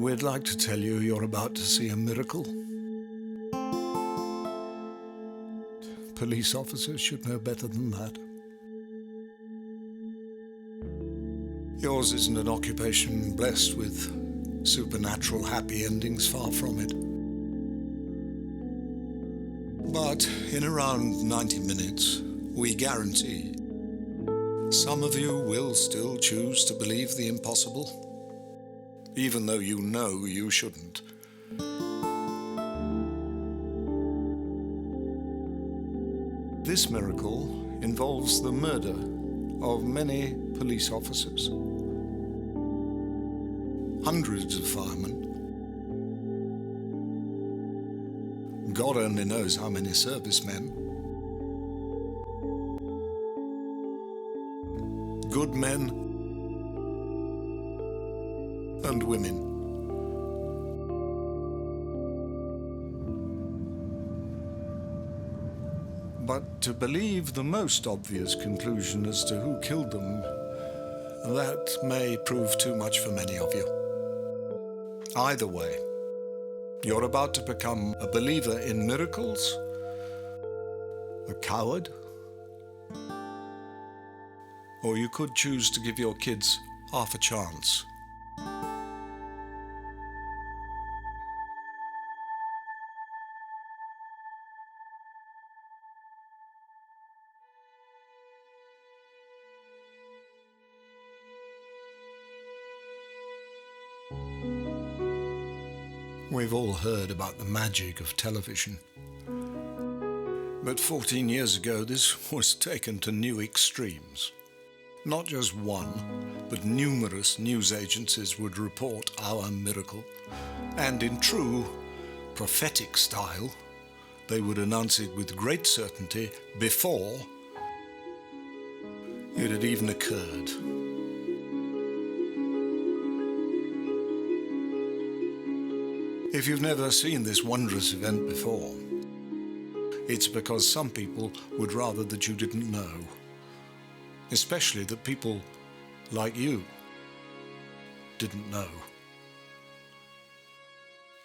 We'd like to tell you you're about to see a miracle. Police officers should know better than that. Yours isn't an occupation blessed with supernatural happy endings, far from it. But in around 90 minutes, we guarantee some of you will still choose to believe the impossible, even though you know you shouldn't. This miracle involves the murder of many police officers, hundreds of firemen, God only knows how many servicemen, good men and women. But to believe the most obvious conclusion as to who killed them, that may prove too much for many of you. Either way, you're about to become a believer in miracles, a coward, or you could choose to give your kids half a chance. We've all heard about the magic of television. But 14 years ago, this was taken to new extremes. Not just one, but numerous news agencies would report our miracle. And in true prophetic style, they would announce it with great certainty before it had even occurred. If you've never seen this wondrous event before, it's because some people would rather that you didn't know, especially that people like you didn't know.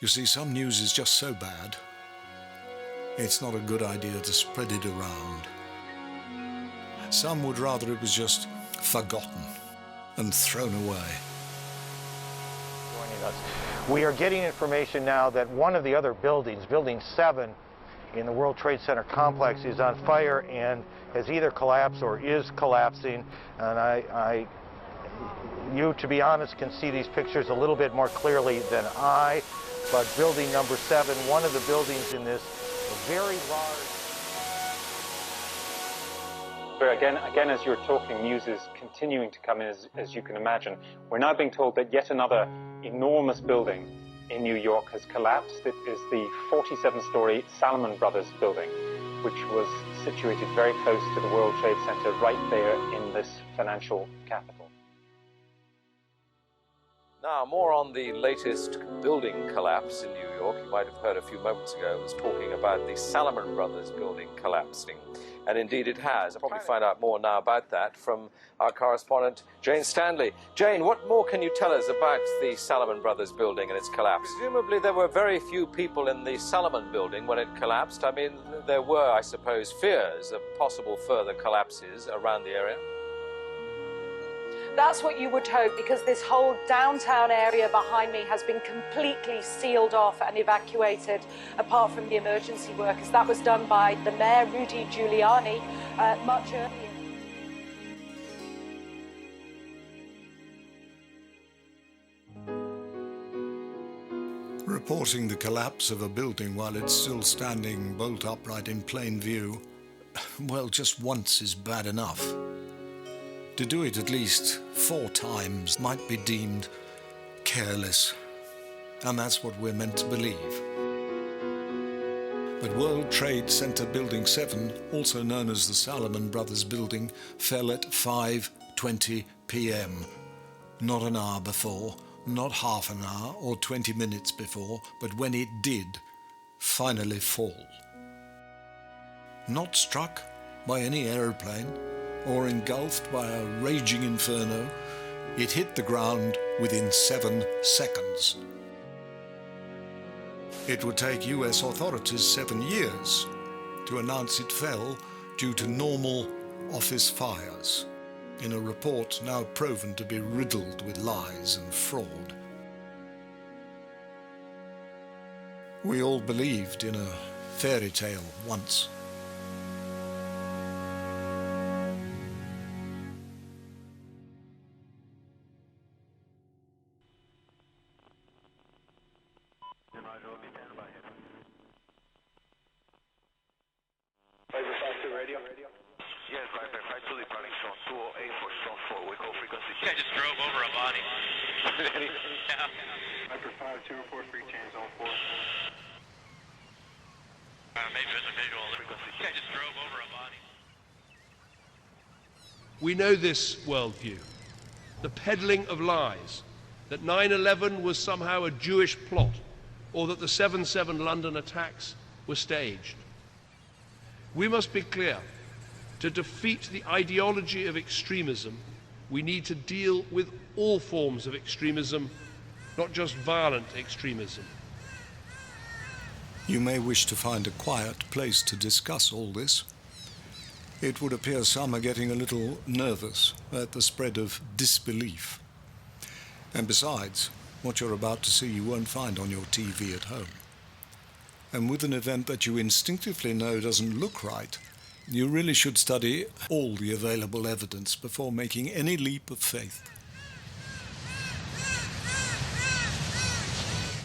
You see, some news is just so bad, it's not a good idea to spread it around. Some would rather it was just forgotten and thrown away. Joining us. We are getting information now that one of the other buildings, Building 7 in the World Trade Center complex, is on fire and has either collapsed or is collapsing. And you, to be honest, can see these pictures a little bit more clearly than I. But building number 7, one of the buildings in this very large... Again, as you're talking, news is continuing to come in, as you can imagine. We're now being told that yet another enormous building in New York has collapsed. It is the 47-story Salomon Brothers building, which was situated very close to the World Trade Center, right there in this financial capital. Now, more on the latest building collapse in New York. You might have heard a few moments ago, I was talking about the Salomon Brothers building collapsing. And indeed it has. I'll probably find out more now about that from our correspondent, Jane Stanley. Jane, what more can you tell us about the Salomon Brothers building and its collapse? Presumably there were very few people in the Salomon building when it collapsed. I mean, there were, I suppose, fears of possible further collapses around the area. That's what you would hope, because this whole downtown area behind me has been completely sealed off and evacuated, apart from the emergency workers. That was done by the mayor, Rudy Giuliani, much earlier. Reporting the collapse of a building while it's still standing bolt upright in plain view, well, just once is bad enough. To do it at least 4 times might be deemed careless, and that's what we're meant to believe. But World Trade Center Building 7, also known as the Salomon Brothers Building, fell at 5:20 p.m. Not an hour before, not half an hour or 20 minutes before, but when it did finally fall. Not struck by any aeroplane, or engulfed by a raging inferno, it hit the ground within 7 seconds. It would take US authorities 7 years to announce it fell due to normal office fires, in a report now proven to be riddled with lies and fraud. We all believed in a fairy tale once. Yes, Viper 52 departing zone 208 for zone 4. We call frequency. I just drove over a body. Yeah. Viper 5 204 free change zone 4. Maybe it was a visual. I just drove over a body. We know this worldview, the peddling of lies, that 9/11 was somehow a Jewish plot, or that the 7/7 London attacks were staged. We must be clear. To defeat the ideology of extremism, we need to deal with all forms of extremism, not just violent extremism. You may wish to find a quiet place to discuss all this. It would appear some are getting a little nervous at the spread of disbelief. And besides, what you're about to see you won't find on your TV at home. And with an event that you instinctively know doesn't look right, you really should study all the available evidence before making any leap of faith.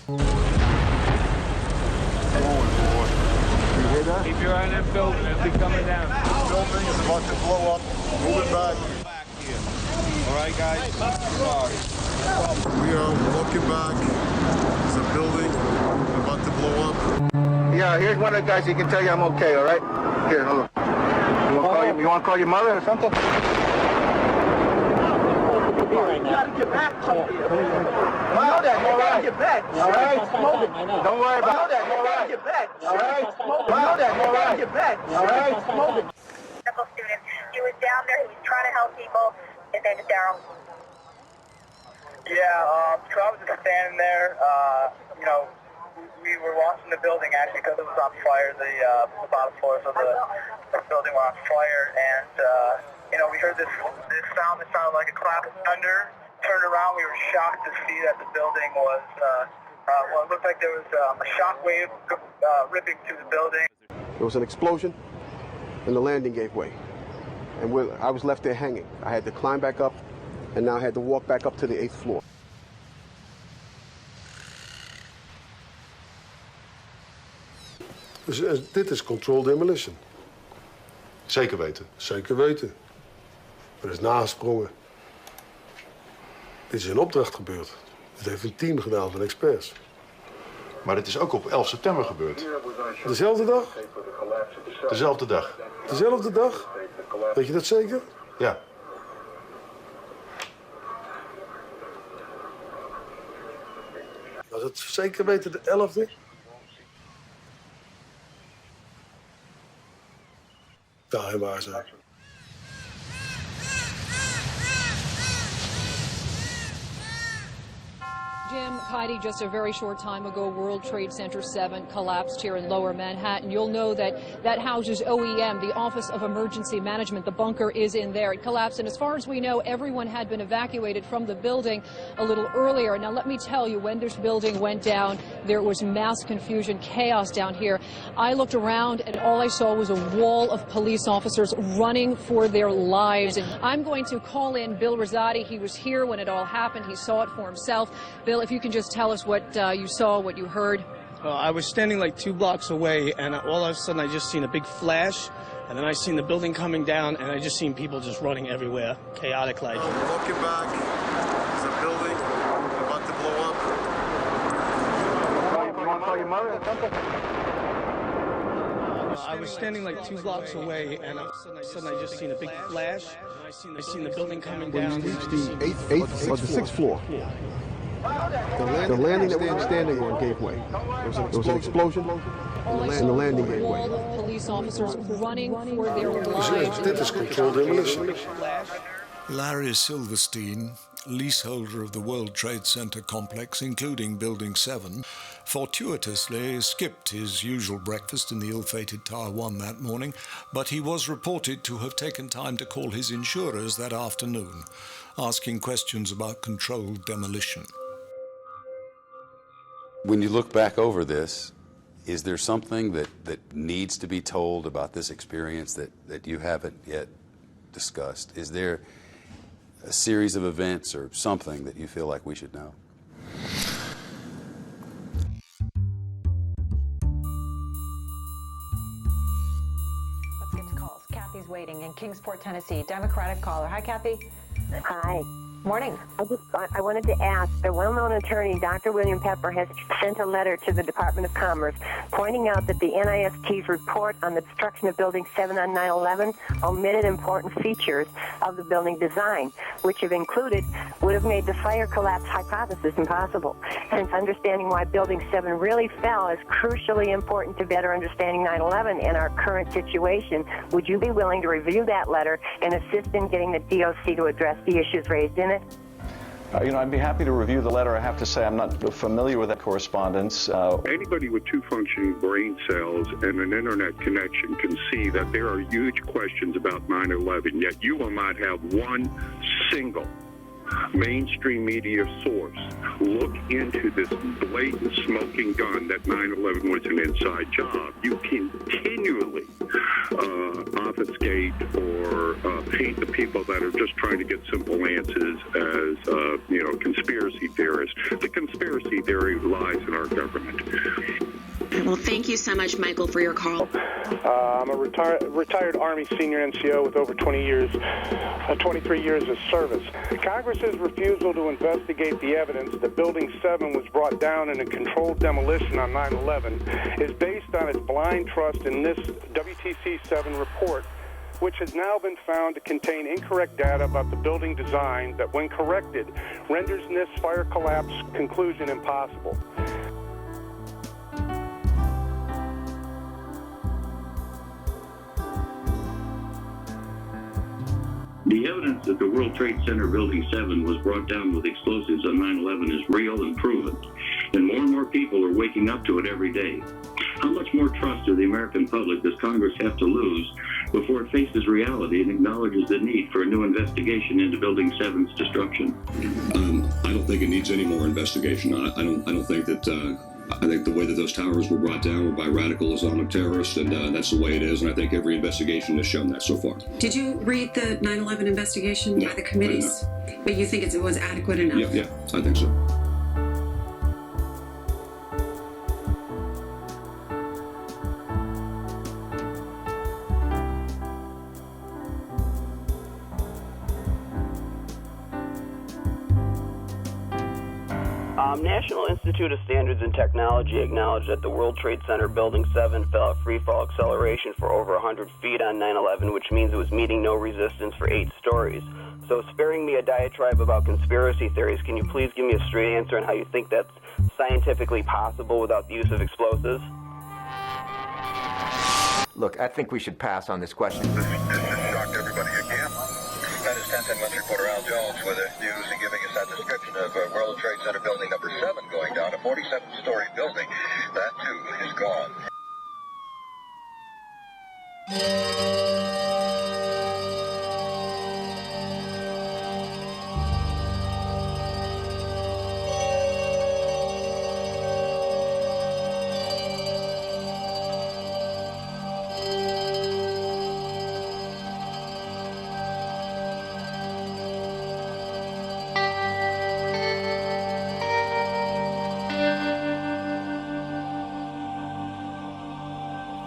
You hear that? Keep your eye on that building. It'll be coming down. The building is about to blow up. Moving back. All right, guys. Sorry. We are walking back. There's a building about to blow up. Yeah, here's one of the guys who can tell you I'm okay, all right? Here, hold on. You want to call your mother or something? You gotta get back from here. You know that. You gotta get back. All right? Don't worry about that. You gotta get back. All right? You know that. You gotta get back. All right? Medical student. He was down there. He was trying to help people. His name is Daryl. Yeah, so I was just standing there. We were watching the building actually because it was on fire. The bottom floors of the building were on fire, and we heard this sound that sounded like a clap of thunder. Turned around, we were shocked to see that the building was. It looked like there was a shock wave ripping through the building. There was an explosion, and the landing gave way, and I was left there hanging. I had to climb back up, and now I had to walk back up to the 8th floor. Dus dit is controlled demolition. Zeker weten? Zeker weten. Er is nagesprongen. Dit is in opdracht gebeurd. Dit heeft een team gedaan van experts. Maar dit is ook op 11 september gebeurd. Dezelfde dag? Dezelfde dag. Dezelfde dag? Weet je dat zeker? Ja. Was het zeker weten de 11e? Daarheen waar zijn. Jim, Heidi, just a very short time ago, World Trade Center 7 collapsed here in Lower Manhattan. You'll know that that houses OEM, the Office of Emergency Management. The bunker is in there. It collapsed, and as far as we know, everyone had been evacuated from the building a little earlier. Now, let me tell you, when this building went down, there was mass confusion, chaos down here. I looked around, and all I saw was a wall of police officers running for their lives. And I'm going to call in Bill Rosati. He was here when it all happened. He saw it for himself. Bill, if you can just tell us what you saw, what you heard. I was standing like 2 blocks away, and all of a sudden I just seen a big flash, and then I seen the building coming down, and I just seen people just running everywhere, chaotic like. Walking back, there's a building about to blow up. You want to call your mother or something? I was standing like 2 blocks away, and all of a sudden I just seen a big flash. I seen the building coming down. When you reached the 8th or the 6th floor, the landing that we were standing on gave way. There was an explosion, and the landing gave way. Wall of police officers running for their lives. Dit is controlled demolition. Larry Silverstein leaseholder of the World Trade Center complex, including Building 7, fortuitously skipped his usual breakfast in the ill-fated Tower 1 that morning, but he was reported to have taken time to call his insurers that afternoon, asking questions about controlled demolition. When you look back over this, is there something that needs to be told about this experience that you haven't yet discussed? Is there a series of events or something that you feel like we should know? Let's get to calls. Kathy's waiting in Kingsport, Tennessee. Democratic caller. Hi, Kathy. Hi. Morning. I wanted to ask, the well-known attorney, Dr. William Pepper, has sent a letter to the Department of Commerce pointing out that the NIST's report on the destruction of Building 7 on 9/11 omitted important features of the building design, which, if included, would have made the fire collapse hypothesis impossible. Hence, understanding why Building 7 really fell is crucially important to better understanding 9/11 and our current situation. Would you be willing to review that letter and assist in getting the DOC to address the issues raised in it? I'd be happy to review the letter. I have to say I'm not familiar with that correspondence. Anybody with two functioning brain cells and an internet connection can see that there are huge questions about 9/11, yet you will not have one single mainstream media source look into this blatant smoking gun that 9/11 was an inside job. You continually obfuscate or paint the people that are just trying to get simple answers as, conspiracy theorists. The conspiracy theory lies in our government. Well, thank you so much, Michael, for your call. I'm a retired Army senior NCO with over 23 years of service. Congress's refusal to investigate the evidence that Building 7 was brought down in a controlled demolition on 9/11 is based on its blind trust in this WTC-7 report, which has now been found to contain incorrect data about the building design that, when corrected, renders this fire collapse conclusion impossible. The evidence that the World Trade Center Building 7 was brought down with explosives on 9/11 is real and proven, and more people are waking up to it every day. How much more trust of the American public does Congress have to lose before it faces reality and acknowledges the need for a new investigation into Building 7's destruction? I don't think it needs any more investigation. I don't think that. I think the way that those towers were brought down were by radical Islamic terrorists, and that's the way it is, and I think every investigation has shown that so far. Did you read the 9/11 investigation by the committees? But you think it was adequate enough? Yeah, I think so. National Institute of Standards and Technology acknowledged that the World Trade Center Building 7 fell at free-fall acceleration for over 100 feet on 9/11, which means it was meeting no resistance for 8 stories. So, sparing me a diatribe about conspiracy theories, can you please give me a straight answer on how you think that's scientifically possible without the use of explosives? Look, I think we should pass on this question. This shocked everybody again. That is 1010 West reporter Al Jones with us news and giving us that description of World Trade Center Building number 7 going down, a 47-story building. That, too, is gone.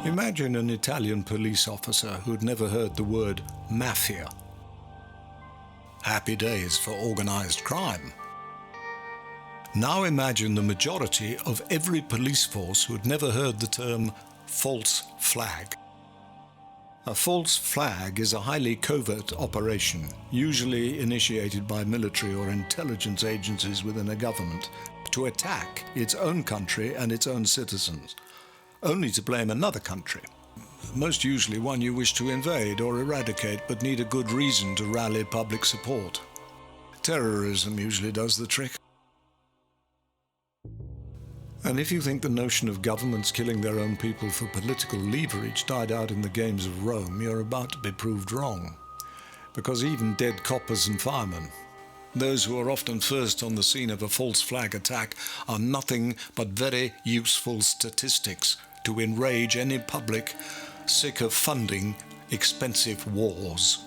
Imagine an Italian police officer who'd never heard the word mafia. Happy days for organized crime. Now imagine the majority of every police force who'd never heard the term false flag. A false flag is a highly covert operation, usually initiated by military or intelligence agencies within a government, to attack its own country and its own citizens, only to blame another country, most usually one you wish to invade or eradicate but need a good reason to rally public support. Terrorism usually does the trick. And if you think the notion of governments killing their own people for political leverage died out in the games of Rome, you're about to be proved wrong. Because even dead coppers and firemen, those who are often first on the scene of a false flag attack, are nothing but very useful statistics to enrage any public sick of funding expensive wars.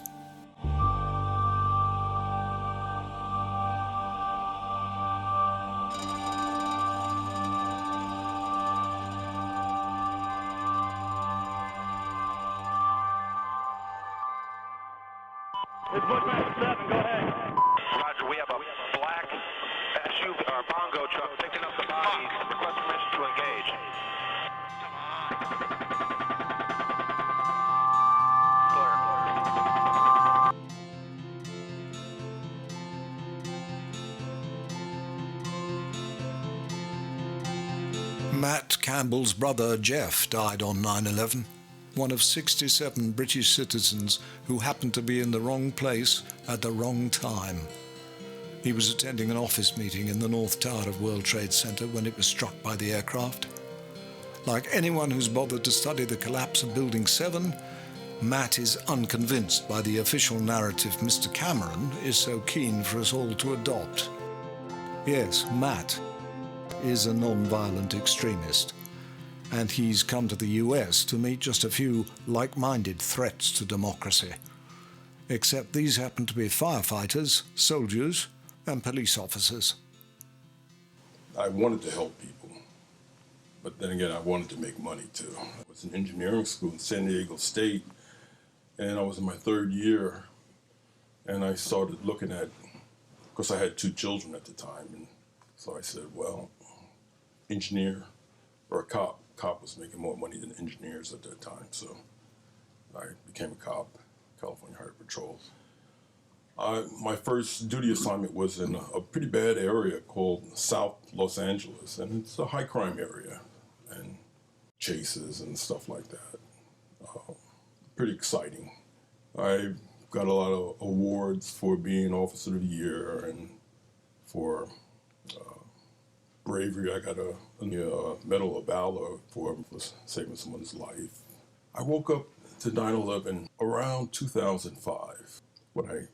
It's Bushmaster 7, go ahead. Roger, we have a black SUV or bongo truck picking up the bodies. Request permission to engage. Matt Campbell's brother Jeff died on 9/11, one of 67 British citizens who happened to be in the wrong place at the wrong time. He was attending an office meeting in the North Tower of World Trade Center when it was struck by the aircraft. Like anyone who's bothered to study the collapse of Building 7, Matt is unconvinced by the official narrative Mr. Cameron is so keen for us all to adopt. Yes, Matt is a non-violent extremist, and he's come to the US to meet just a few like-minded threats to democracy. Except these happen to be firefighters, soldiers, and police officers. I wanted to help people, but then again, I wanted to make money too. I was in engineering school in San Diego State, and I was in my third year, and I started looking at, of course I had 2 children at the time, and so I said, well, engineer or a cop. Cop was making more money than engineers at that time, so I became a cop, California Highway Patrol. My first duty assignment was in a pretty bad area called South Los Angeles, and it's a high crime area, and chases and stuff like that. Pretty exciting. I got a lot of awards for being Officer of the Year and for bravery. I got a Medal of Valor for saving someone's life. I woke up to 9/11 around 2005 when I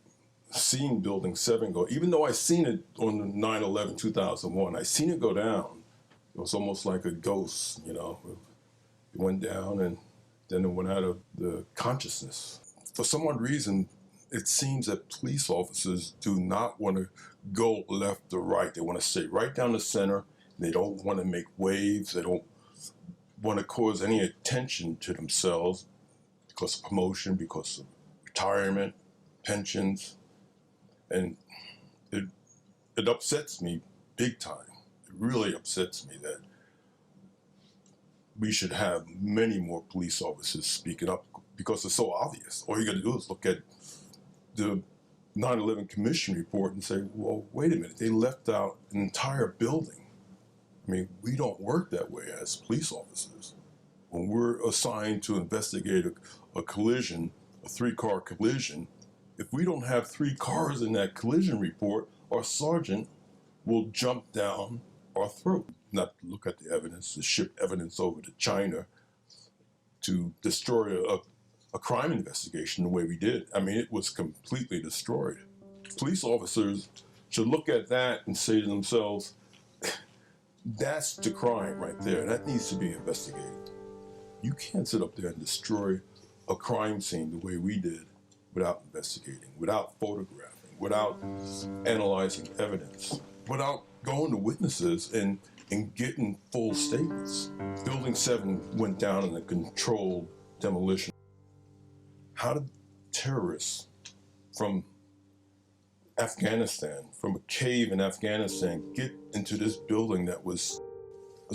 seen Building 7 go. Even though I seen it on 9/11 2001, I seen it go down. It was almost like a ghost, you know. It went down and then it went out of the consciousness. For some odd reason, it seems that police officers do not want to go left or right. They want to stay right down the center. They don't want to make waves. They don't want to cause any attention to themselves because of promotion, because of retirement, pensions. And it upsets me big time. It really upsets me that we should have many more police officers speaking up because it's so obvious. All you got to do is look at the 9/11 Commission report and say, well, wait a minute, they left out an entire building. I mean, we don't work that way as police officers. When we're assigned to investigate a collision, a 3-car collision, if we don't have 3 cars in that collision report, our sergeant will jump down our throat. Not to look at the evidence, to ship evidence over to China to destroy a crime investigation the way we did. I mean, it was completely destroyed. Police officers should look at that and say to themselves, that's the crime right there. That needs to be investigated. You can't sit up there and destroy a crime scene the way we did without investigating, without photographing, without analyzing evidence, without going to witnesses and getting full statements. Building 7 went down in a controlled demolition. How did terrorists from Afghanistan, from a cave in Afghanistan, get into this building that was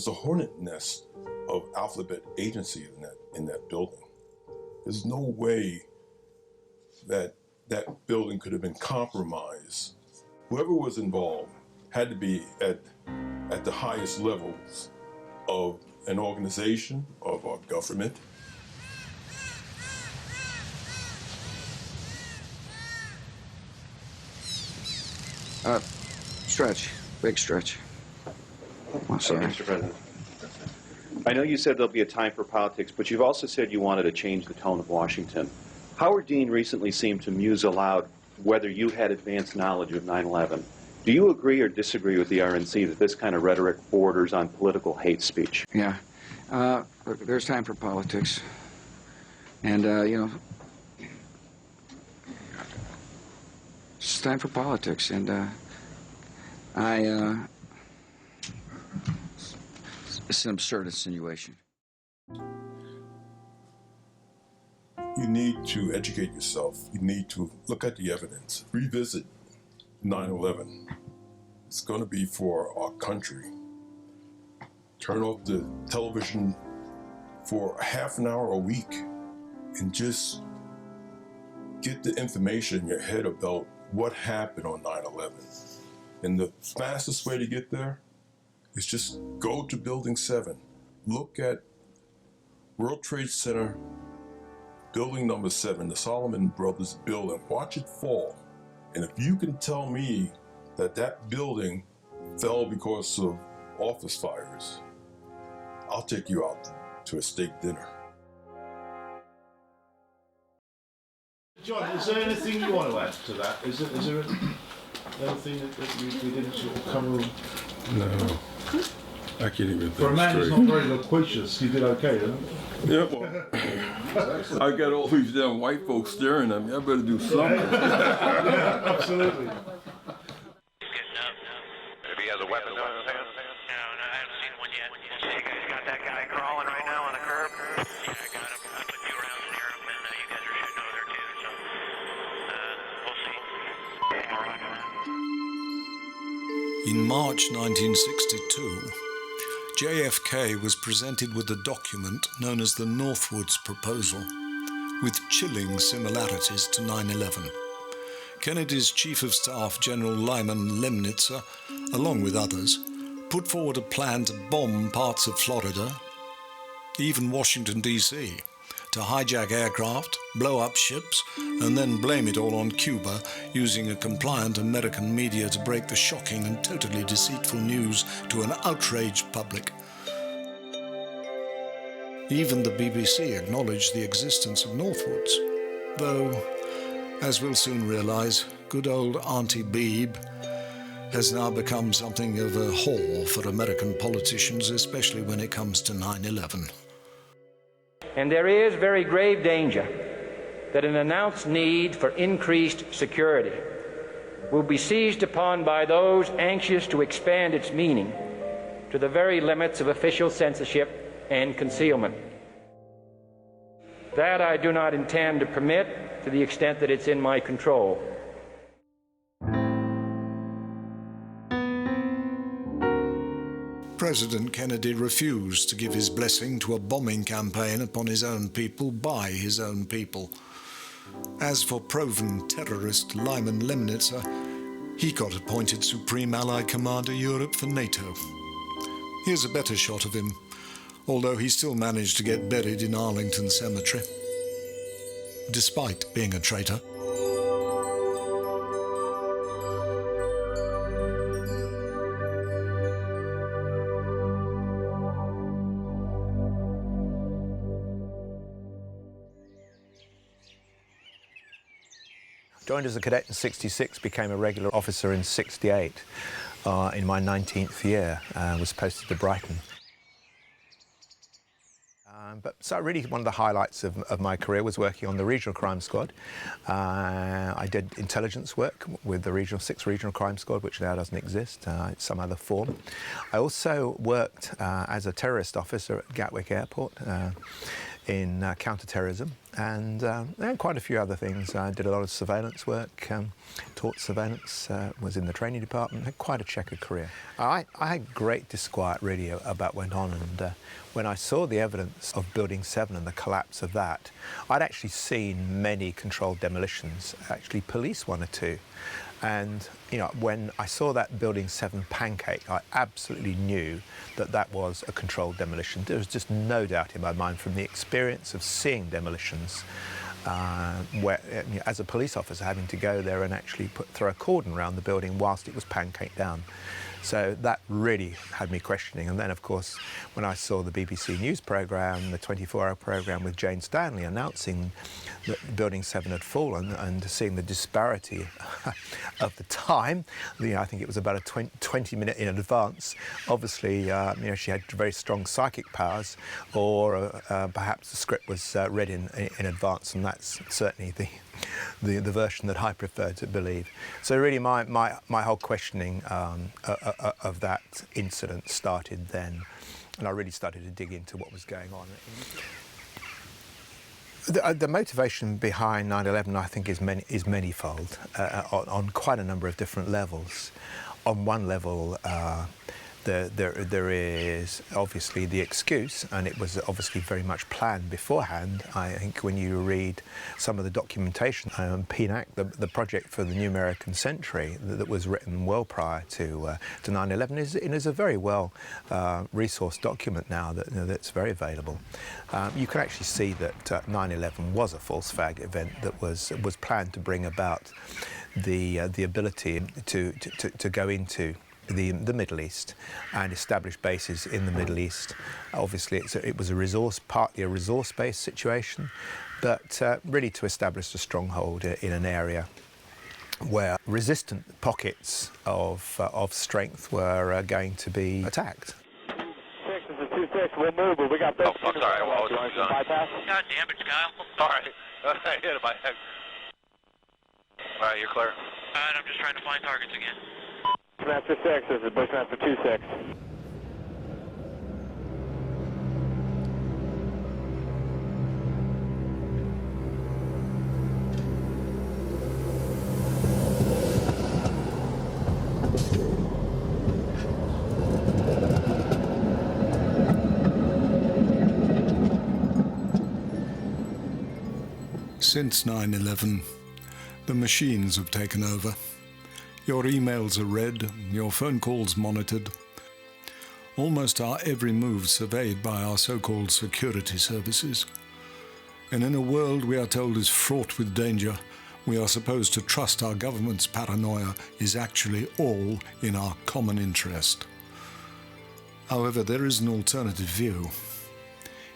a hornet nest of alphabet agency in that building? There's no way that building could have been compromised. Whoever was involved had to be at the highest levels of an organization, of our government. Stretch. Big stretch. I'm sorry. Mr. President. I know you said there'll be a time for politics, but you've also said you wanted to change the tone of Washington. Howard Dean recently seemed to muse aloud whether you had advanced knowledge of 9/11. Do you agree or disagree with the RNC that this kind of rhetoric borders on political hate speech? Yeah. Look, there's time for politics. And, you know, it's time for politics. And, it's an absurd insinuation. You need to educate yourself. You need to look at the evidence. Revisit 9/11. It's going to be for our country. Turn off the television for half an hour a week and just get the information in your head about what happened on 9/11. And the fastest way to get there is just go to Building 7. Look at World Trade Center, Building number 7, the Solomon Brothers building. Watch it fall. And if you can tell me that that building fell because of office fires, I'll take you out to a steak dinner. John, is there anything you want to add to that? Is there anything that we didn't sort of cover? No. I can't even think For a man who's straight. not very loquacious, you did okay, didn't you? Yeah, well, I got all these damn white folks staring at me. I better do something. Yeah, absolutely. If he has a weapon on his hand. No, I haven't seen one yet. You guys got that guy crawling right now on the curb? Yeah, I got him. I put 2 rounds near him, and you guys are shooting over there too, so we'll see. In March 1962, JFK was presented with a document known as the Northwoods Proposal, with chilling similarities to 9/11. Kennedy's Chief of Staff, General Lyman Lemnitzer, along with others, put forward a plan to bomb parts of Florida, even Washington, D.C., to hijack aircraft, blow up ships, and then blame it all on Cuba, using a compliant American media to break the shocking and totally deceitful news to an outraged public. Even the BBC acknowledged the existence of Northwoods, though, as we'll soon realize, good old Auntie Beeb has now become something of a whore for American politicians, especially when it comes to 9/11. And there is very grave danger that an announced need for increased security will be seized upon by those anxious to expand its meaning to the very limits of official censorship and concealment. That I do not intend to permit to the extent that it's in my control. President Kennedy refused to give his blessing to a bombing campaign upon his own people by his own people. As for proven terrorist Lyman Lemnitzer, he got appointed Supreme Allied Commander Europe for NATO. Here's a better shot of him, although he still managed to get buried in Arlington Cemetery, despite being a traitor. Joined as a cadet in '66, became a regular officer in '68. In my 19th year, was posted to Brighton. So really one of the highlights of my career was working on the Regional Crime Squad. I did intelligence work with the 6th Regional Crime Squad, which now doesn't exist, in some other form. I also worked as a terrorist officer at Gatwick Airport in counter-terrorism and quite a few other things. I did a lot of surveillance work, taught surveillance, was in the training department, had quite a checkered career. I had great disquiet really about what went on, and when I saw the evidence of Building 7 and the collapse of that, I'd actually seen many controlled demolitions, actually police 1 or 2. And you know, when I saw that Building 7 pancake, I absolutely knew that that was a controlled demolition. There was just no doubt in my mind from the experience of seeing demolitions where, as a police officer, having to go there and actually throw a cordon around the building whilst it was pancaked down. So that really had me questioning. And then, of course, when I saw the BBC News programme, the 24-hour programme with Jane Stanley announcing that Building 7 had fallen, and seeing the disparity of the time, I think it was about a 20-minute in advance. Obviously, she had very strong psychic powers, or perhaps the script was read in advance, and that's certainly the version that I prefer to believe. So really my whole questioning of that incident started then, and I really started to dig into what was going on. The motivation behind 9/11, I think, is manifold on quite a number of different levels. On one level, there is obviously the excuse, and it was obviously very much planned beforehand. I think when you read some of the documentation, PNAC, the project for the New American Century, that was written well prior to 9/11, is a very well resourced document now that's very available. You can actually see that 9/11 was a false flag event that was planned to bring about the ability to go into the Middle East and establish bases in the Middle East. Obviously, it was partly a resource-based situation, but really to establish a stronghold in an area where resistant pockets of strength were going to be attacked. 6, this is 2-6, we'll move, but we got this. Oh, sorry, what was it? Bypass? God damn it, Kyle. All right. I hit it by head. All right, you're clear. All right, I'm just trying to find targets again. Master 6, this is Bushmaster 2-6. Since 9/11, the machines have taken over. Your emails are read, your phone calls monitored. Almost our every move surveyed by our so-called security services. And in a world we are told is fraught with danger, we are supposed to trust our government's paranoia is actually all in our common interest. However, there is an alternative view.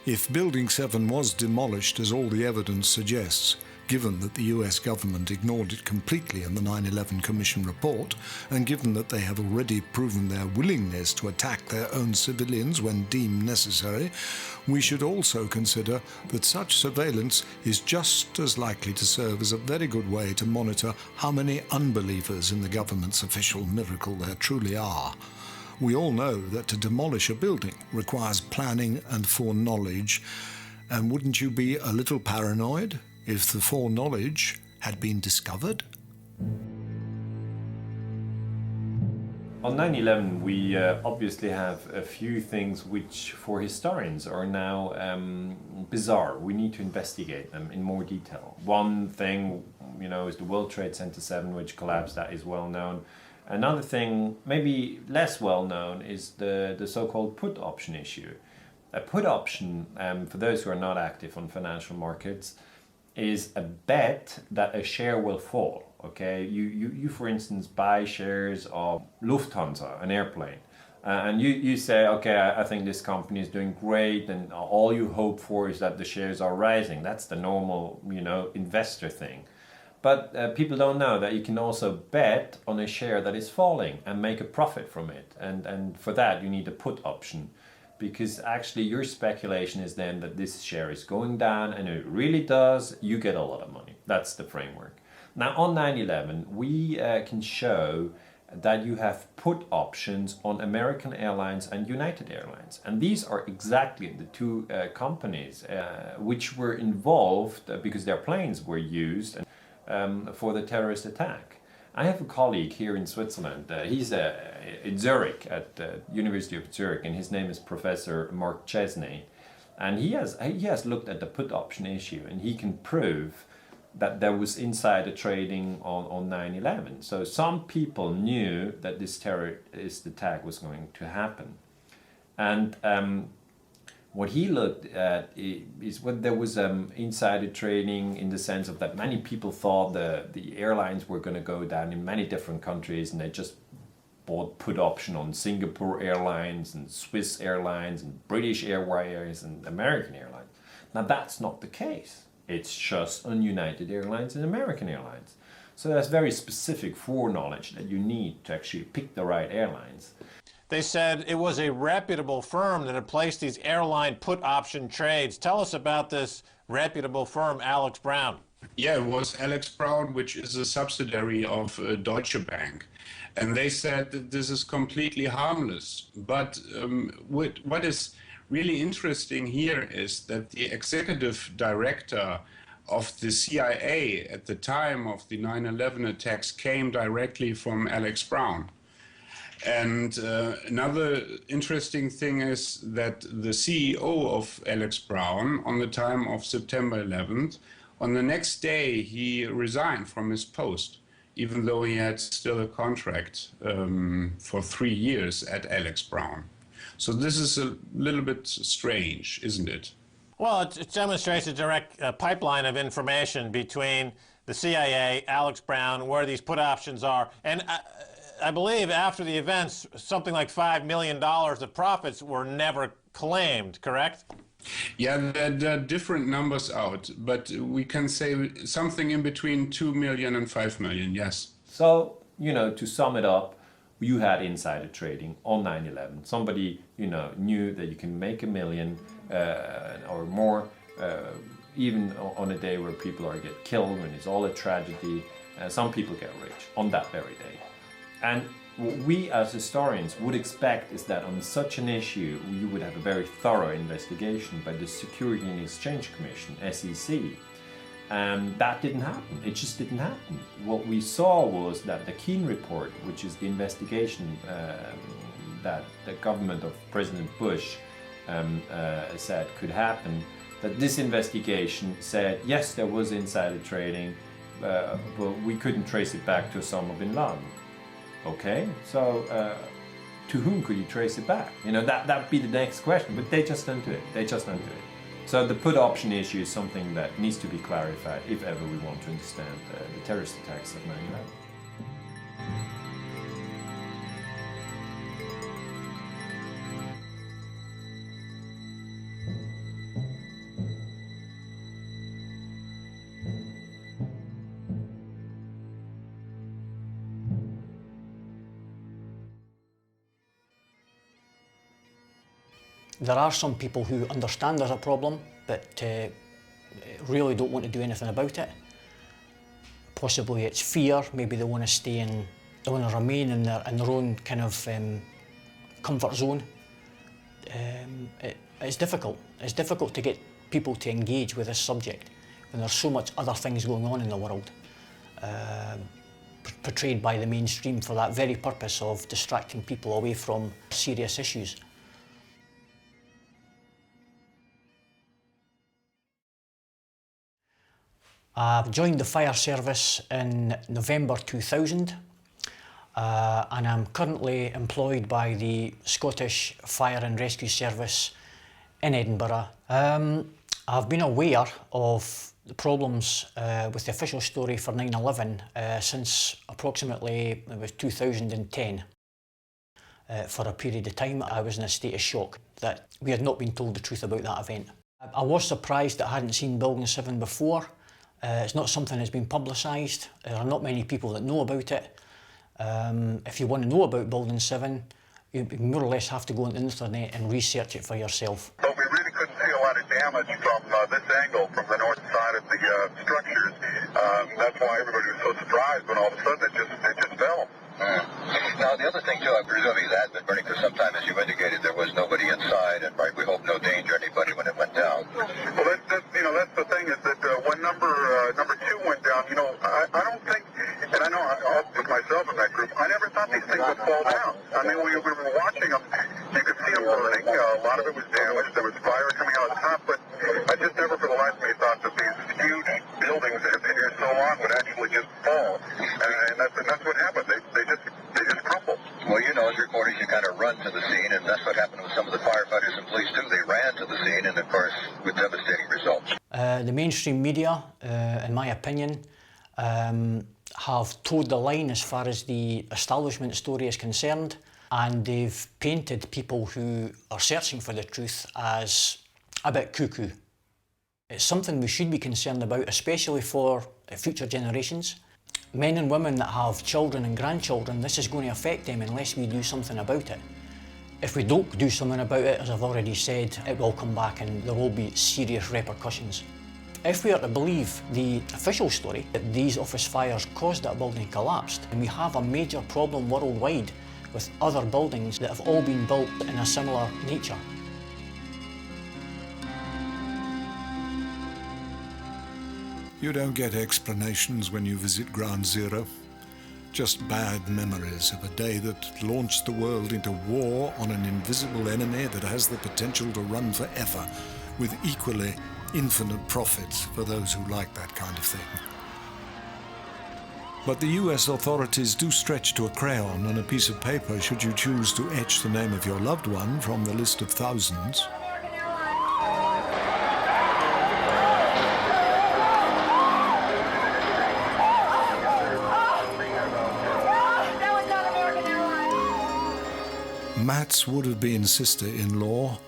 If Building 7 was demolished, as all the evidence suggests, given that the US government ignored it completely in the 9/11 Commission report, and given that they have already proven their willingness to attack their own civilians when deemed necessary, we should also consider that such surveillance is just as likely to serve as a very good way to monitor how many unbelievers in the government's official miracle there truly are. We all know that to demolish a building requires planning and foreknowledge, and wouldn't you be a little paranoid if the foreknowledge had been discovered? On 9/11, we obviously have a few things which for historians are now bizarre. We need to investigate them in more detail. One thing, is the World Trade Center 7, which collapsed. That is well known. Another thing, maybe less well known, is the so-called put option issue. A put option, for those who are not active on financial markets, is a bet that a share will fall. Okay, you for instance buy shares of Lufthansa, an airplane, and you say, okay, I think this company is doing great, and all you hope for is that the shares are rising. That's the normal, investor thing. But people don't know that you can also bet on a share that is falling and make a profit from it, and for that you need a put option. Because actually your speculation is then that this share is going down, and if it really does, you get a lot of money. That's the framework. Now on 9/11, we can show that you have put options on American Airlines and United Airlines. And these are exactly the two companies which were involved because their planes were used for the terrorist attack. I have a colleague here in Switzerland. He's in Zurich at the University of Zurich, and his name is Professor Mark Chesney. And he has looked at the put option issue, and he can prove that there was insider trading on 9/11. So some people knew that this terrorist attack was going to happen. And What he looked at is when there was insider trading, in the sense of that many people thought the airlines were going to go down in many different countries, and they just bought put option on Singapore Airlines and Swiss Airlines and British Airways and American Airlines. Now that's not the case. It's just on United Airlines and American Airlines. So that's very specific foreknowledge that you need to actually pick the right airlines. They said it was a reputable firm that had placed these airline put option trades. Tell us about this reputable firm, Alex Brown. Yeah, it was Alex Brown, which is a subsidiary of Deutsche Bank. And they said that this is completely harmless. But what is really interesting here is that the executive director of the CIA at the time of the 9/11 attacks came directly from Alex Brown. And another interesting thing is that the CEO of Alex Brown, on the time of September 11th, on the next day he resigned from his post, even though he had still a contract for 3 years at Alex Brown. So this is a little bit strange, isn't it? Well, it demonstrates a direct pipeline of information between the CIA, Alex Brown, where these put options are. And I believe after the events, something like $5 million of profits were never claimed, correct? Yeah, there are different numbers out, but we can say something in between 2 million and 5 million, yes. So, to sum it up, you had insider trading on 9/11. Somebody, knew that you can make $1 million or more, even on a day where people get killed, when it's all a tragedy. Some people get rich on that very day. And what we as historians would expect is that on such an issue, you would have a very thorough investigation by the Security and Exchange Commission, SEC. And that didn't happen. It just didn't happen. What we saw was that the Keane report, which is the investigation that the government of President Bush said could happen, that this investigation said, yes, there was insider trading, but we couldn't trace it back to Osama bin Laden. Okay, so to whom could you trace it back? That'd be the next question, but they just don't do it. They just don't do it. So the put option issue is something that needs to be clarified if ever we want to understand the terrorist attacks of 9/11. There are some people who understand there's a problem, but really don't want to do anything about it. Possibly it's fear, maybe they want to remain in their own kind of comfort zone. It's difficult. It's difficult to get people to engage with this subject when there's so much other things going on in the world, portrayed by the mainstream for that very purpose of distracting people away from serious issues. I've joined the fire service in November 2000 and I'm currently employed by the Scottish Fire and Rescue Service in Edinburgh. I've been aware of the problems with the official story for 9/11 since approximately 2010. For a period of time I was in a state of shock that we had not been told the truth about that event. I was surprised that I hadn't seen Building 7 before. It's not something that's been publicised. There are not many people that know about it. If you want to know about Building 7, you more or less have to go on the internet and research it for yourself. But we really couldn't see a lot of damage from this angle, from the north side of the structures. That's why everybody was so surprised when all of a sudden it just fell. Now, the other thing, too, I presume it had been burning for some time. As you indicated, there was nobody inside, and we hope no danger to anybody when it went down. Well, that's the thing, is that when number 2 went down, I don't think, and I know I with myself in that group, I never thought these things would fall down. I mean, we were watching them, you could see them burning. A lot of it was damaged. There was fire coming out of the top, but I just never for the life of me thought that these huge buildings that have been here so long would actually just fall. And that's what happened. They just crumbled. Well, as reporters, you kind of run to the scene, and that's what happened with some of the firefighters and police, too. They ran to the scene. The mainstream media, in my opinion, have toed the line as far as the establishment story is concerned, and they've painted people who are searching for the truth as a bit cuckoo. It's something we should be concerned about, especially for future generations. Men and women that have children and grandchildren, this is going to affect them unless we do something about it. If we don't do something about it, as I've already said, it will come back and there will be serious repercussions. If we are to believe the official story that these office fires caused that building collapsed, then we have a major problem worldwide with other buildings that have all been built in a similar nature. You don't get explanations when you visit Ground Zero. Just bad memories of a day that launched the world into war on an invisible enemy that has the potential to run forever, with equally infinite profits for those who like that kind of thing. But the US authorities do stretch to a crayon and a piece of paper should you choose to etch the name of your loved one from the list of thousands. Matt's would-have-been sister-in-law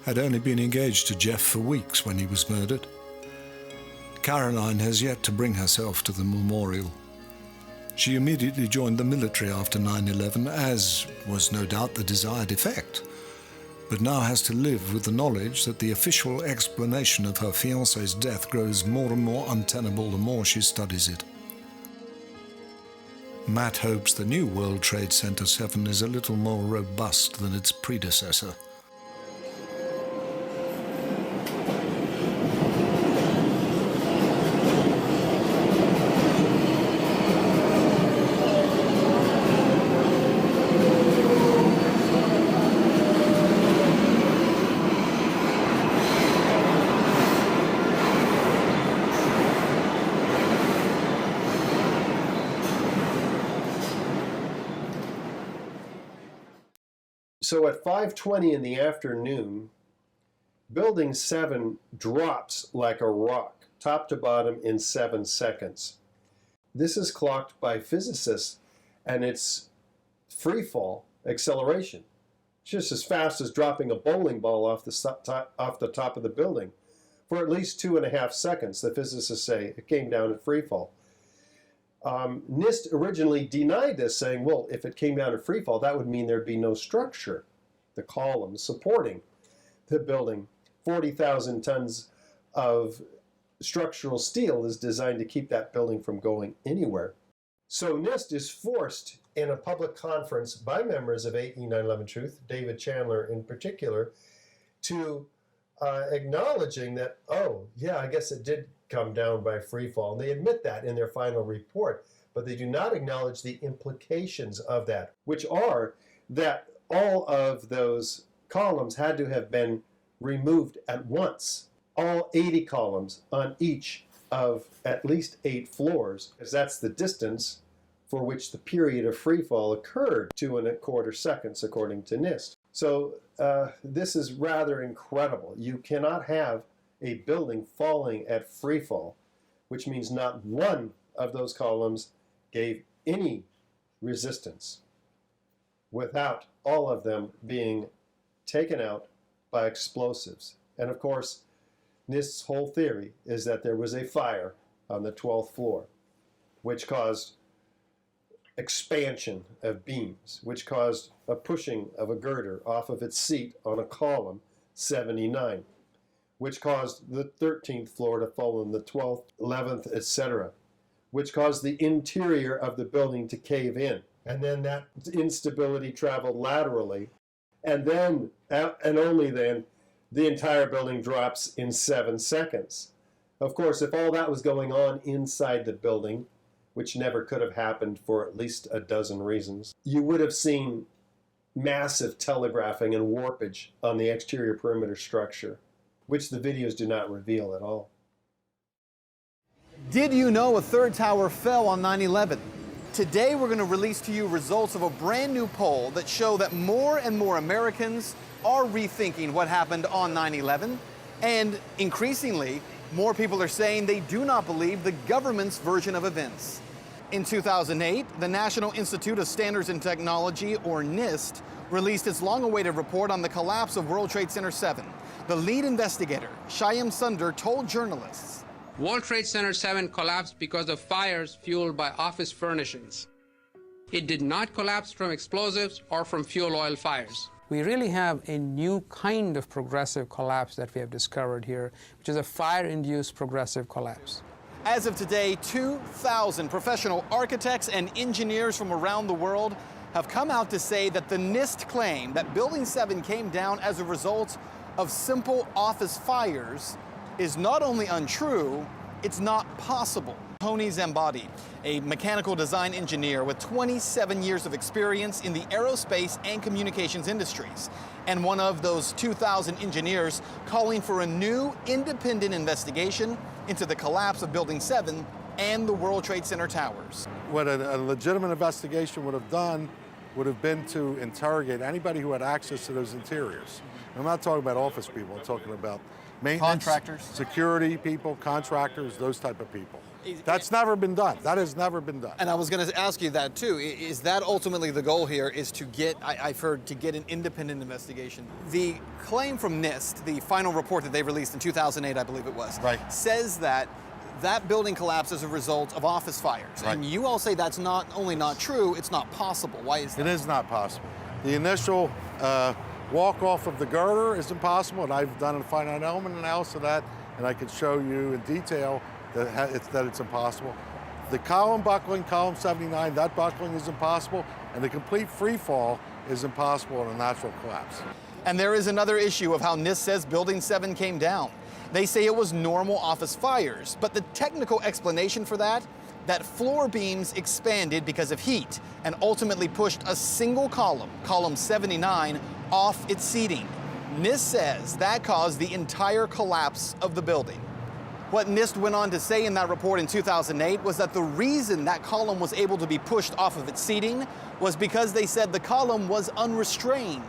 had only been engaged to Jeff for weeks when he was murdered. Caroline has yet to bring herself to the memorial. She immediately joined the military after 9/11, as was no doubt the desired effect, but now has to live with the knowledge that the official explanation of her fiancé's death grows more and more untenable the more she studies it. Matt hopes the new World Trade Center 7 is a little more robust than its predecessor. So at 5:20 in the afternoon, Building 7 drops like a rock, top to bottom in 7 seconds. This is clocked by physicists, and it's free fall acceleration. It's just as fast as dropping a bowling ball off the top of the building. For at least 2.5 seconds, the physicists say it came down at free fall. NIST originally denied this, saying, well, if it came down at free fall, that would mean there'd be no structure. The columns supporting the building, 40,000 tons of structural steel is designed to keep that building from going anywhere. So NIST is forced in a public conference by members of 9/11 Truth, David Chandler in particular, to acknowledging that, oh, yeah, I guess it did come down by free fall. And they admit that in their final report, but they do not acknowledge the implications of that, which are that all of those columns had to have been removed at once. All 80 columns on each of at least 8 floors, because that's the distance for which the period of free fall occurred, 2.25 seconds according to NIST. So this is rather incredible. You cannot have a building falling at free fall, which means not one of those columns gave any resistance, without all of them being taken out by explosives. And of course, NIST's whole theory is that there was a fire on the 12th floor, which caused expansion of beams, which caused a pushing of a girder off of its seat on a column 79, which caused the 13th floor to fall in the 12th, 11th, etc., which caused the interior of the building to cave in. And then that instability traveled laterally, and then, and only then, the entire building drops in 7 seconds. Of course, if all that was going on inside the building, which never could have happened for at least a dozen reasons, you would have seen massive telegraphing and warpage on the exterior perimeter structure, which the videos do not reveal at all. Did you know a third tower fell on 9/11? Today we're going to release to you results of a brand new poll that show that more and more Americans are rethinking what happened on 9/11, and increasingly, More people are saying they do not believe the government's version of events. In 2008, the National Institute of Standards and Technology, or NIST, released its long-awaited report on the collapse of World Trade Center 7. The lead investigator, Shyam Sunder, told journalists, World Trade Center 7 collapsed because of fires fueled by office furnishings. It did not collapse from explosives or from fuel oil fires. We really have a new kind of progressive collapse that we have discovered here, which is a fire-induced progressive collapse. As of today, 2,000 professional architects and engineers from around the world have come out to say that the NIST claim that Building 7 came down as a result of simple office fires is not only untrue, it's not possible. Tony Zambati, a mechanical design engineer with 27 years of experience in the aerospace and communications industries, and one of those 2,000 engineers calling for a new independent investigation into the collapse of Building 7 and the World Trade Center towers. What a legitimate investigation would have done would have been to interrogate anybody who had access to those interiors. I'm not talking about office people, I'm talking about maintenance, contractors, security people, contractors, those type of people. That's never been done. That has never been done. And I was going to ask you that too. Is that ultimately the goal here, is to get, I've heard, to get an independent investigation? The claim from NIST, the final report that they released in 2008, I believe it was, says that that building collapsed as a result of office fires. Right. And you all say that's not only not true, it's not possible. Why is that? It is not possible. The initial walk off of the girder is impossible, and I've done a finite element analysis of that, and I can show you in detail that it's impossible. The column buckling, column 79, that buckling is impossible, and the complete free fall is impossible in a natural collapse. And there is another issue of how NIST says Building 7 came down. They say it was normal office fires, but the technical explanation for that floor beams expanded because of heat and ultimately pushed a single column, column 79, off its seating. NIST says that caused the entire collapse of the building. What NIST went on to say in that report in 2008 was that the reason that column was able to be pushed off of its seating was because they said the column was unrestrained.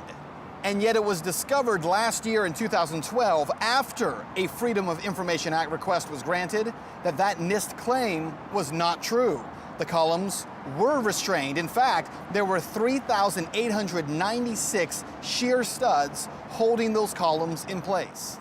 And yet it was discovered last year in 2012, after a Freedom of Information Act request was granted, that NIST claim was not true. The columns were restrained. In fact, there were 3,896 shear studs holding those columns in place.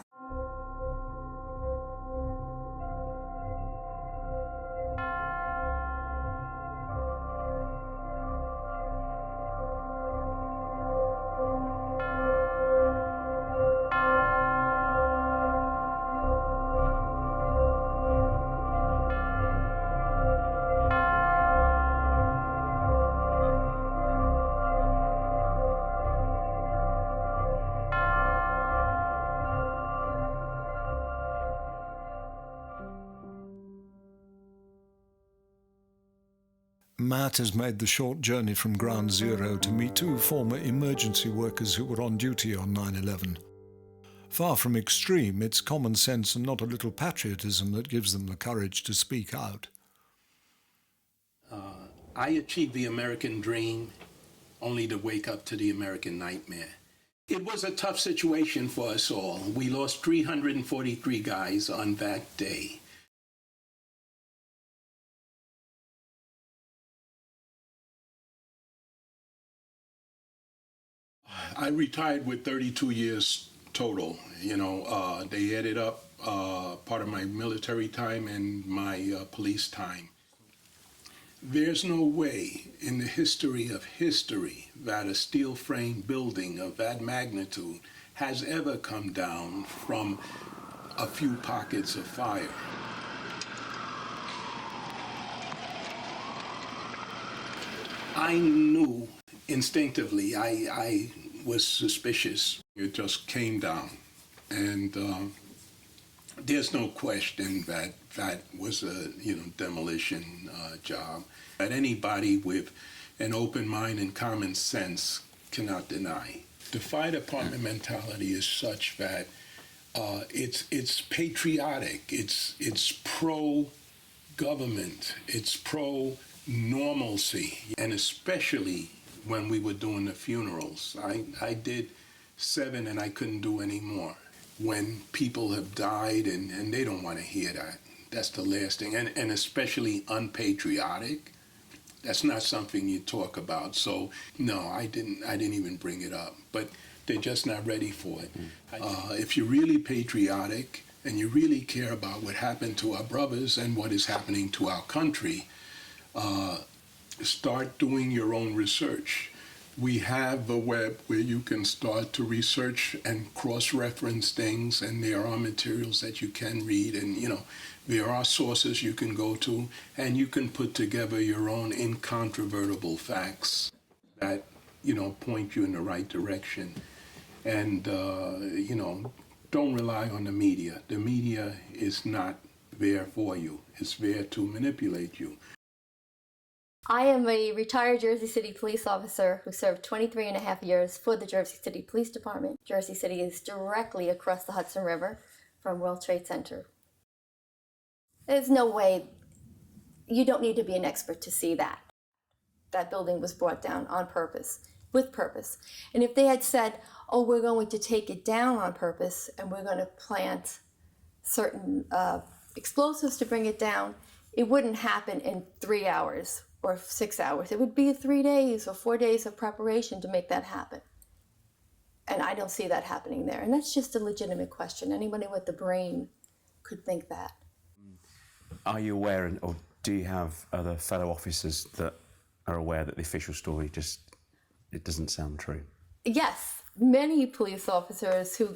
Matt has made the short journey from Ground Zero to meet two former emergency workers who were on duty on 9/11. Far from extreme, it's common sense and not a little patriotism that gives them the courage to speak out. I achieved the American dream only to wake up to the American nightmare. It was a tough situation for us all. We lost 343 guys on that day. I retired with 32 years total. You know, they added up part of my military time and my police time. There's no way in the history of history that a steel frame building of that magnitude has ever come down from a few pockets of fire. I knew instinctively, I was suspicious. It just came down, and there's no question that that was a demolition job that anybody with an open mind and common sense cannot deny. The fire department mentality is such that it's patriotic, it's pro-government, it's pro-normalcy, and especially when we were doing the funerals. I did 7 and I couldn't do any more. when people have died, and they don't want to hear that. That's the last thing, and especially unpatriotic. That's not something you talk about. So no, I didn't even bring it up. But they're just not ready for it. If you're really patriotic and you really care about what happened to our brothers and what is happening to our country, start doing your own research. We have the web where you can start to research and cross-reference things, and there are materials that you can read, and there are sources you can go to, and you can put together your own incontrovertible facts that point you in the right direction. And don't rely on the media. The media is not there for you. It's there to manipulate you. I am a retired Jersey City police officer who served 23 and a half years for the Jersey City Police Department. Jersey City is directly across the Hudson River from World Trade Center. There's no way, you don't need to be an expert to see that. That building was brought down on purpose, with purpose. And if they had said, oh, we're going to take it down on purpose and we're going to plant certain explosives to bring it down, it wouldn't happen in 3 hours or 6 hours. It would be 3 days or 4 days of preparation to make that happen. And I don't see that happening there. And that's just a legitimate question. Anybody with the brain could think that. Are you aware, or do you have other fellow officers that are aware that the official story it doesn't sound true? Yes, many police officers who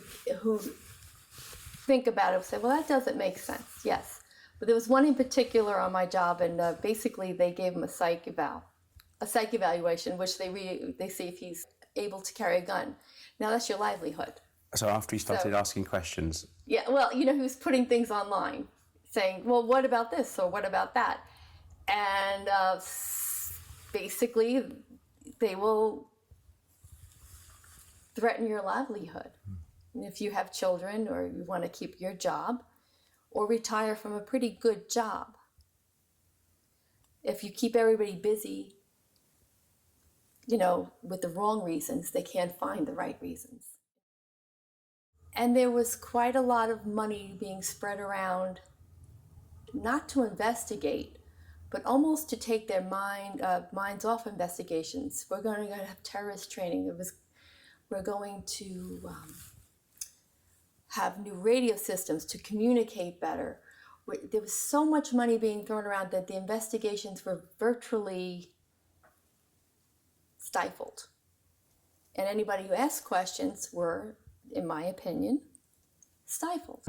think about it say, well, that doesn't make sense. Yes. But there was one in particular on my job, and basically they gave him a psych evaluation, which they see if he's able to carry a gun. Now that's your livelihood. So after he started asking questions? Yeah, well, he was putting things online, saying, well, what about this or what about that? And basically they will threaten your livelihood. And if you have children or you want to keep your job, or retire from a pretty good job. If you keep everybody busy, with the wrong reasons, they can't find the right reasons. And there was quite a lot of money being spread around, not to investigate, but almost to take their minds off investigations. We're going to have terrorist training. We're going to have new radio systems to communicate better. There was so much money being thrown around that the investigations were virtually stifled. And anybody who asked questions were, in my opinion, stifled.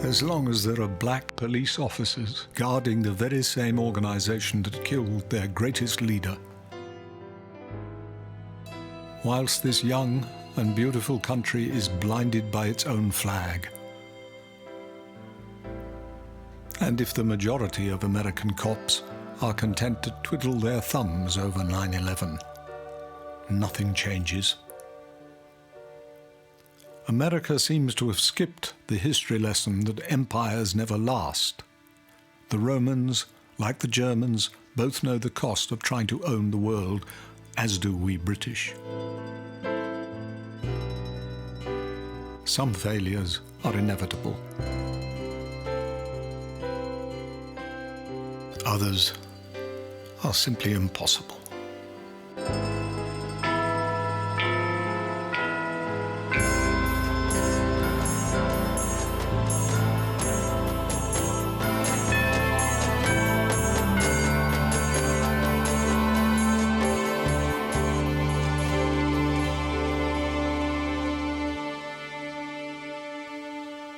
As long as there are black police officers guarding the very same organization that killed their greatest leader, whilst this young and beautiful country is blinded by its own flag, and if the majority of American cops are content to twiddle their thumbs over 9/11, nothing changes. America seems to have skipped the history lesson that empires never last. The Romans, like the Germans, both know the cost of trying to own the world, as do we British. Some failures are inevitable. Others are simply impossible.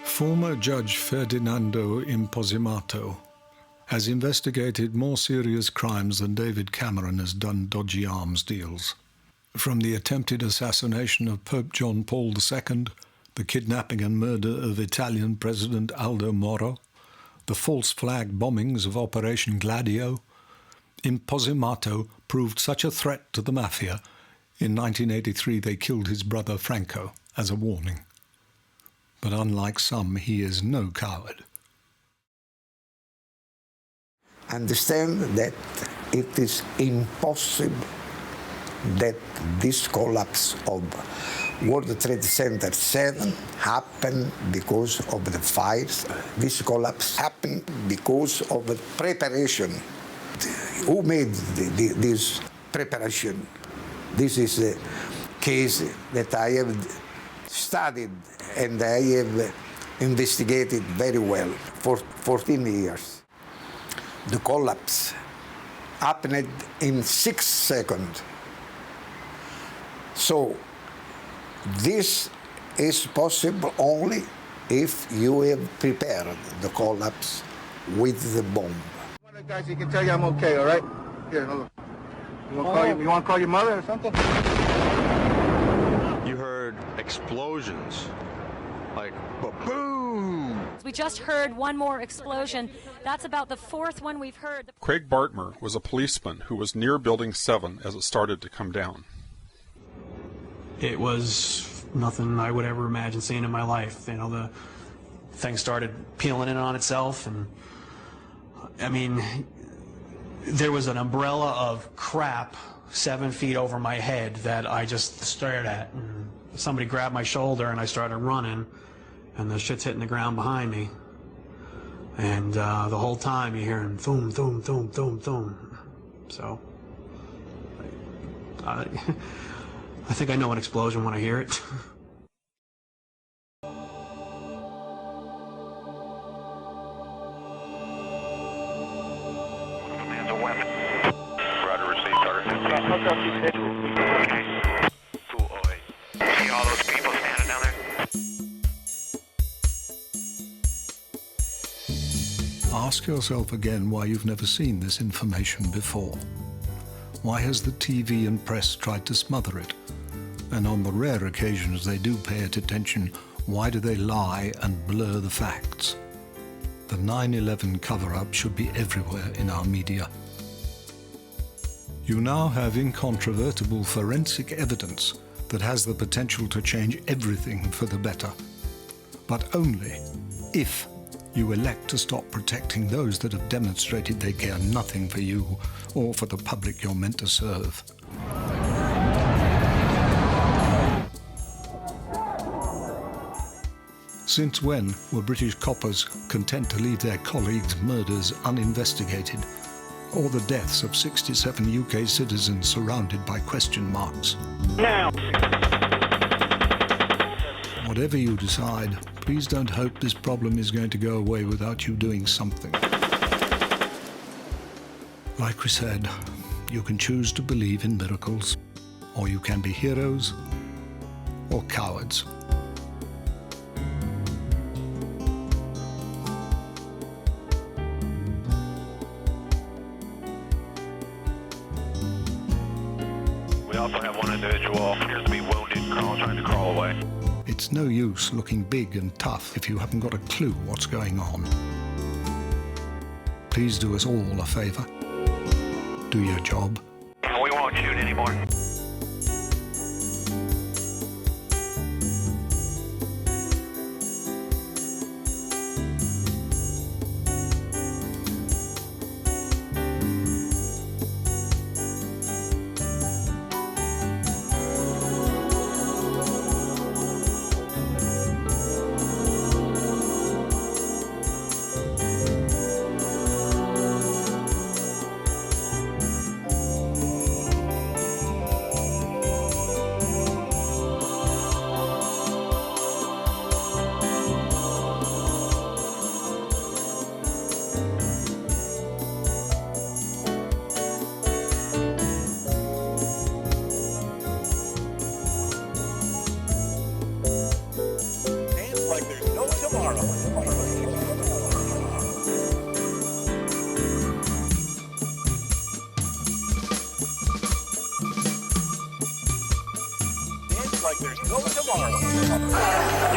Former Judge Ferdinando Imposimato has investigated more serious crimes than David Cameron has done dodgy arms deals. From the attempted assassination of Pope John Paul II, the kidnapping and murder of Italian President Aldo Moro, the false flag bombings of Operation Gladio, Imposimato proved such a threat to the mafia. In 1983 they killed his brother Franco as a warning. But unlike some, he is no coward. Understand that it is impossible that this collapse of World Trade Center 7 happened because of the fires. This collapse happened because of the preparation. Who made this preparation? This is a case that I have studied and I have investigated very well for 14 years. The collapse happened in 6 seconds. So this is possible only if you have prepared the collapse with the bomb. Guys, you can tell you I'm okay, all right? Here, hold on. You want to call your mother or something? You heard explosions, like boom. We just heard one more explosion. That's about the fourth one we've heard. Craig Bartmer was a policeman who was near Building 7 as it started to come down. It was nothing I would ever imagine seeing in my life. You know, the thing started peeling in on itself, and I mean, there was an umbrella of crap 7 feet over my head that I just stared at. And somebody grabbed my shoulder and I started running, and the shit's hitting the ground behind me. And the whole time you're hearing thum, thum, thum, thum, thum. So, I think I know an explosion when I hear it. There's a weapon. Roger, receive, Carter. Okay. See all those people standing down there? Ask yourself again why you've never seen this information before. Why has the TV and press tried to smother it? And on the rare occasions they do pay it attention, why do they lie and blur the facts? The 9/11 cover-up should be everywhere in our media. You now have incontrovertible forensic evidence that has the potential to change everything for the better. But only if you elect to stop protecting those that have demonstrated they care nothing for you or for the public you're meant to serve. Since when were British coppers content to leave their colleagues' murders uninvestigated, or the deaths of 67 UK citizens surrounded by question marks? Now! Whatever you decide, please don't hope this problem is going to go away without you doing something. Like we said, you can choose to believe in miracles, or you can be heroes or cowards. We also have one individual appears to be wounded, trying to crawl away. It's no use looking big and tough if you haven't got a clue what's going on. Please do us all a favor. Do your job. And we won't shoot anymore.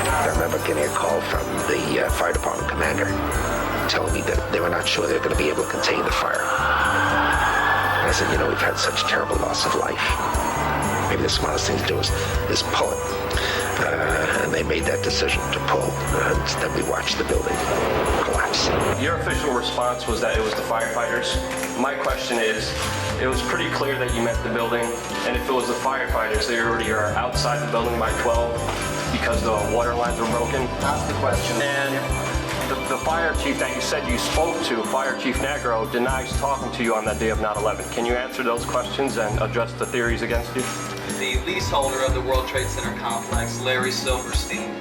I remember getting a call from the fire department commander telling me that they were not sure they were going to be able to contain the fire. And I said, you know, we've had such terrible loss of life. Maybe the smartest thing to do is pull it. And they made that decision to pull. And then we watched the building collapse. Your official response was that it was the firefighters? My question is, it was pretty clear that you meant the building, and if it was the firefighters, they already are outside the building by 12 because the water lines were broken. Ask the question. And the fire chief that you said you spoke to, Fire Chief Negro, denies talking to you on that day of 9/11. Can you answer those questions and address the theories against you? The leaseholder of the World Trade Center complex, Larry Silverstein,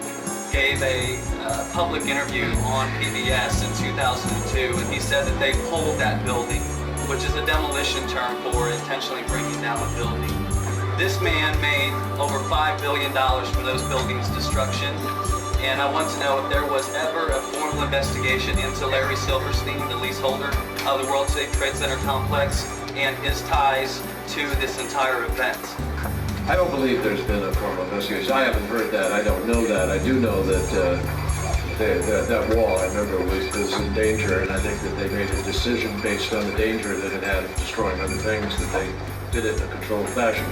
gave a public interview on PBS in 2002, and he said that they pulled that building, which is a demolition term for intentionally bringing down a building. This man made over $5 billion from those buildings' destruction, and I want to know if there was ever a formal investigation into Larry Silverstein, the leaseholder of the World Trade Center complex, and his ties to this entire event. I don't believe there's been a formal investigation. I haven't heard that. I don't know that. I do know that that wall, I remember, was in danger, and I think that they made a decision based on the danger that it had of destroying other things, that they did it in a controlled fashion.